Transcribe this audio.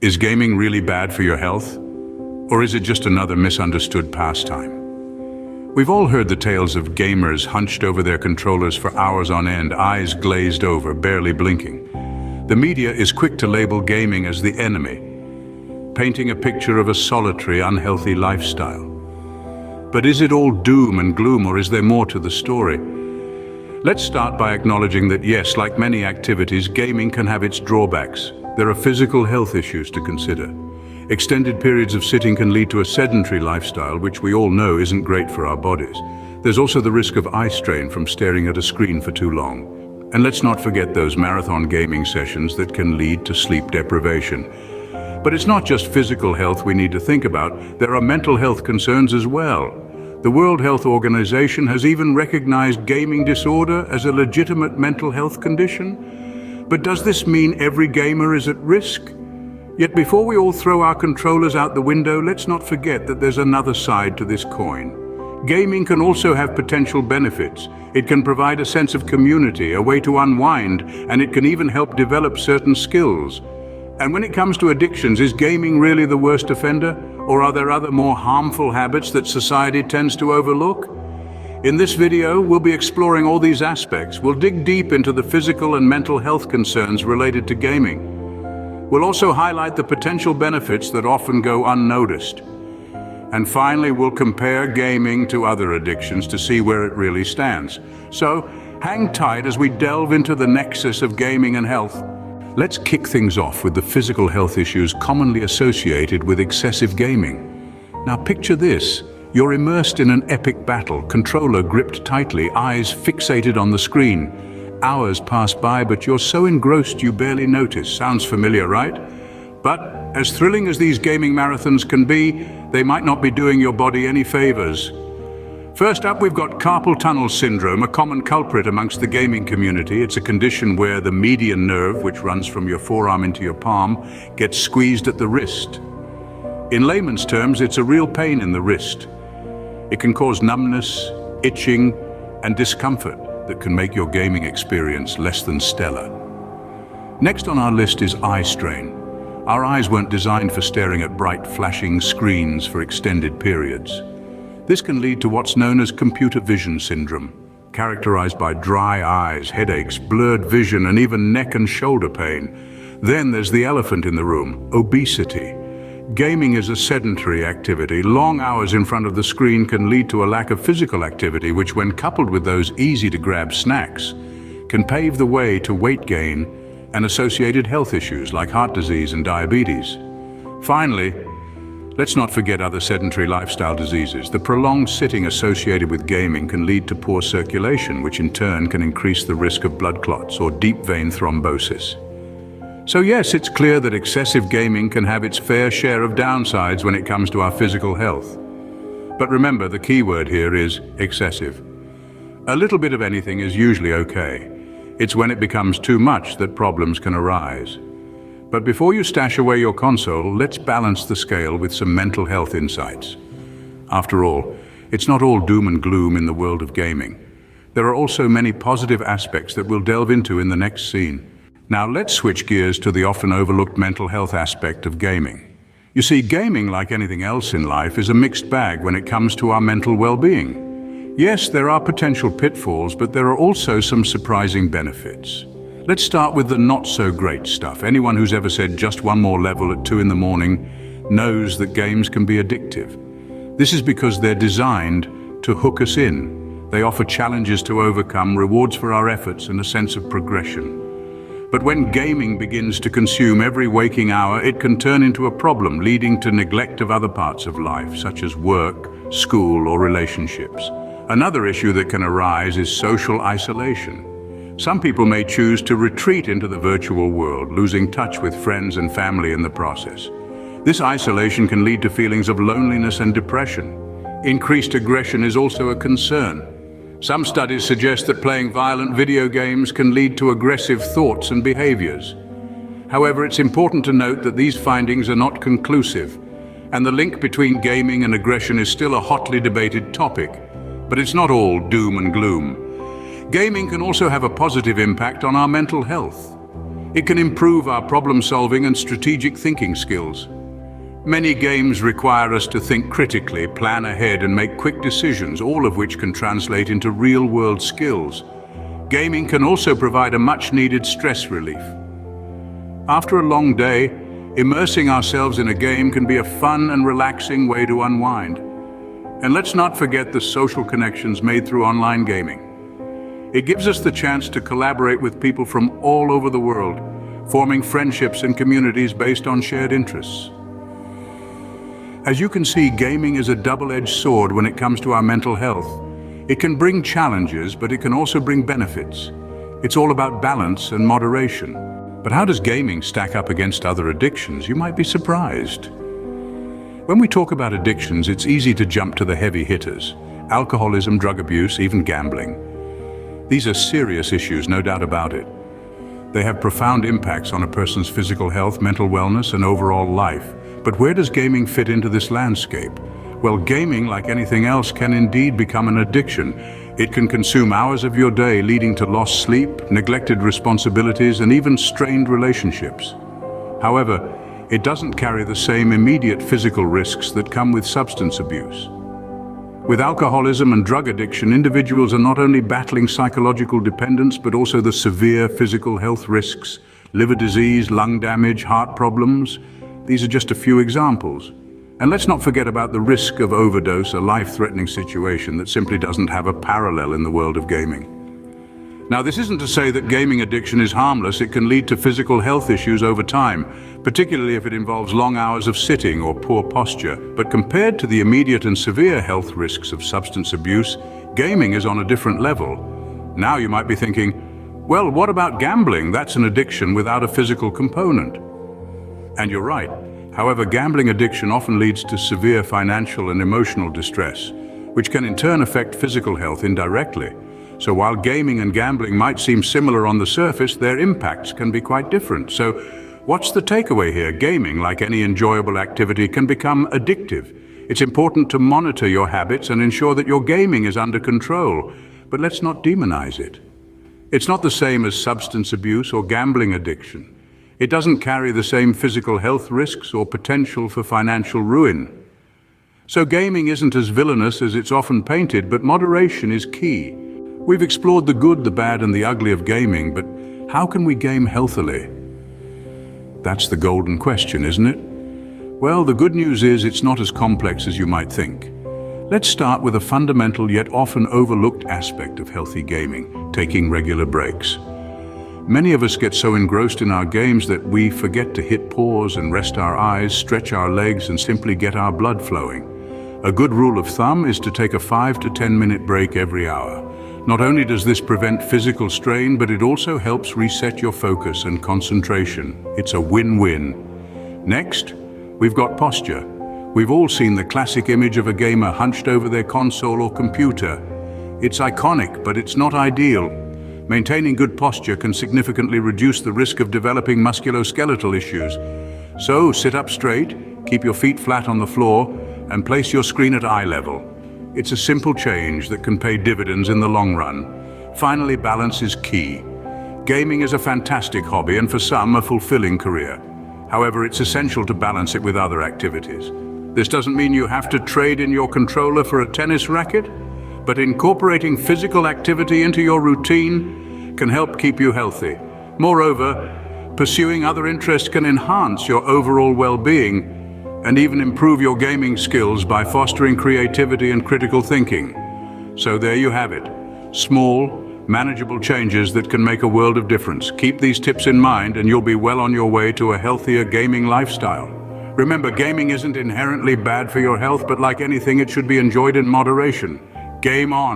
Is gaming really bad for your health? Or is it just another misunderstood pastime? We've all heard the tales of gamers hunched over their controllers for hours on end, eyes glazed over, barely blinking. The media is quick to label gaming as the enemy, painting a picture of a solitary, unhealthy lifestyle. But is it all doom and gloom, or is there more to the story? Let's start by acknowledging that yes, like many activities, gaming can have its drawbacks. There are physical health issues to consider. Extended periods of sitting can lead to a sedentary lifestyle, which we all know isn't great for our bodies. There's also the risk of eye strain from staring at a screen for too long. And let's not forget those marathon gaming sessions that can lead to sleep deprivation. But it's not just physical health we need to think about. There are mental health concerns as well. The World Health Organization has even recognized gaming disorder as a legitimate mental health condition. But does this mean every gamer is at risk? Yet before we all throw our controllers out the window, let's not forget that there's another side to this coin. Gaming can also have potential benefits. It can provide a sense of community, a way to unwind, and it can even help develop certain skills. And when it comes to addictions, is gaming really the worst offender? Or are there other more harmful habits that society tends to overlook? In this video, we'll be exploring all these aspects. We'll dig deep into the physical and mental health concerns related to gaming. We'll also highlight the potential benefits that often go unnoticed. And finally, we'll compare gaming to other addictions to see where it really stands. So, hang tight as we delve into the nexus of gaming and health. Let's kick things off with the physical health issues commonly associated with excessive gaming. Now picture this. You're immersed in an epic battle, controller gripped tightly, eyes fixated on the screen. Hours pass by, but you're so engrossed you barely notice. Sounds familiar, right? But as thrilling as these gaming marathons can be, they might not be doing your body any favors. First up, we've got carpal tunnel syndrome, a common culprit amongst the gaming community. It's a condition where the median nerve, which runs from your forearm into your palm, gets squeezed at the wrist. In layman's terms, it's a real pain in the wrist. It can cause numbness, itching, and discomfort that can make your gaming experience less than stellar. Next on our list is eye strain. Our eyes weren't designed for staring at bright, flashing screens for extended periods. This can lead to what's known as computer vision syndrome, characterized by dry eyes, headaches, blurred vision, and even neck and shoulder pain. Then there's the elephant in the room, obesity. Gaming is a sedentary activity. Long hours in front of the screen can lead to a lack of physical activity, which, when coupled with those easy-to-grab snacks, can pave the way to weight gain and associated health issues like heart disease and diabetes. Finally, let's not forget other sedentary lifestyle diseases. The prolonged sitting associated with gaming can lead to poor circulation, which in turn can increase the risk of blood clots or deep vein thrombosis. So yes, it's clear that excessive gaming can have its fair share of downsides when it comes to our physical health. But remember, the key word here is excessive. A little bit of anything is usually okay. It's when it becomes too much that problems can arise. But before you stash away your console, let's balance the scale with some mental health insights. After all, it's not all doom and gloom in the world of gaming. There are also many positive aspects that we'll delve into in the next scene. Now let's switch gears to the often overlooked mental health aspect of gaming. You see, gaming, like anything else in life, is a mixed bag when it comes to our mental well-being. Yes, there are potential pitfalls, but there are also some surprising benefits. Let's start with the not-so-great stuff. Anyone who's ever said just one more level at 2 in the morning knows that games can be addictive. This is because they're designed to hook us in. They offer challenges to overcome, rewards for our efforts, and a sense of progression. But when gaming begins to consume every waking hour, it can turn into a problem, leading to neglect of other parts of life, such as work, school, or relationships. Another issue that can arise is social isolation. Some people may choose to retreat into the virtual world, losing touch with friends and family in the process. This isolation can lead to feelings of loneliness and depression. Increased aggression is also a concern. Some studies suggest that playing violent video games can lead to aggressive thoughts and behaviors. However, it's important to note that these findings are not conclusive, and the link between gaming and aggression is still a hotly debated topic. But it's not all doom and gloom. Gaming can also have a positive impact on our mental health. It can improve our problem-solving and strategic thinking skills. Many games require us to think critically, plan ahead, and make quick decisions, all of which can translate into real-world skills. Gaming can also provide a much-needed stress relief. After a long day, immersing ourselves in a game can be a fun and relaxing way to unwind. And let's not forget the social connections made through online gaming. It gives us the chance to collaborate with people from all over the world, forming friendships and communities based on shared interests. As you can see, gaming is a double-edged sword when it comes to our mental health. It can bring challenges, but it can also bring benefits. It's all about balance and moderation. But how does gaming stack up against other addictions? You might be surprised. When we talk about addictions, it's easy to jump to the heavy hitters: alcoholism, drug abuse, even gambling. These are serious issues, no doubt about it. They have profound impacts on a person's physical health, mental wellness, and overall life. But where does gaming fit into this landscape? Well, gaming, like anything else, can indeed become an addiction. It can consume hours of your day, leading to lost sleep, neglected responsibilities, and even strained relationships. However, it doesn't carry the same immediate physical risks that come with substance abuse. With alcoholism and drug addiction, individuals are not only battling psychological dependence, but also the severe physical health risks: liver disease, lung damage, heart problems. These are just a few examples. And let's not forget about the risk of overdose, a life-threatening situation that simply doesn't have a parallel in the world of gaming. Now, this isn't to say that gaming addiction is harmless. It can lead to physical health issues over time, particularly if it involves long hours of sitting or poor posture. But compared to the immediate and severe health risks of substance abuse, gaming is on a different level. Now you might be thinking, well, what about gambling? That's an addiction without a physical component. And you're right. However, gambling addiction often leads to severe financial and emotional distress, which can in turn affect physical health indirectly. So while gaming and gambling might seem similar on the surface, their impacts can be quite different. So what's the takeaway here? Gaming, like any enjoyable activity, can become addictive. It's important to monitor your habits and ensure that your gaming is under control. But let's not demonize it. It's not the same as substance abuse or gambling addiction. It doesn't carry the same physical health risks or potential for financial ruin. So gaming isn't as villainous as it's often painted, but moderation is key. We've explored the good, the bad, and the ugly of gaming, but how can we game healthily? That's the golden question, isn't it? Well, the good news is it's not as complex as you might think. Let's start with a fundamental yet often overlooked aspect of healthy gaming: taking regular breaks. Many of us get so engrossed in our games that we forget to hit pause and rest our eyes, stretch our legs, and simply get our blood flowing. A good rule of thumb is to take a 5 to 10 minute break every hour. Not only does this prevent physical strain, but it also helps reset your focus and concentration. It's a win-win. Next, we've got posture. We've all seen the classic image of a gamer hunched over their console or computer. It's iconic, but it's not ideal. Maintaining good posture can significantly reduce the risk of developing musculoskeletal issues. So sit up straight, keep your feet flat on the floor, and place your screen at eye level. It's a simple change that can pay dividends in the long run. Finally, balance is key. Gaming is a fantastic hobby and for some a fulfilling career. However, it's essential to balance it with other activities. This doesn't mean you have to trade in your controller for a tennis racket, but incorporating physical activity into your routine can help keep you healthy. Moreover, pursuing other interests can enhance your overall well-being and even improve your gaming skills by fostering creativity and critical thinking. So there you have it. Small, manageable changes that can make a world of difference. Keep these tips in mind and you'll be well on your way to a healthier gaming lifestyle. Remember, gaming isn't inherently bad for your health, but like anything, it should be enjoyed in moderation. Game on.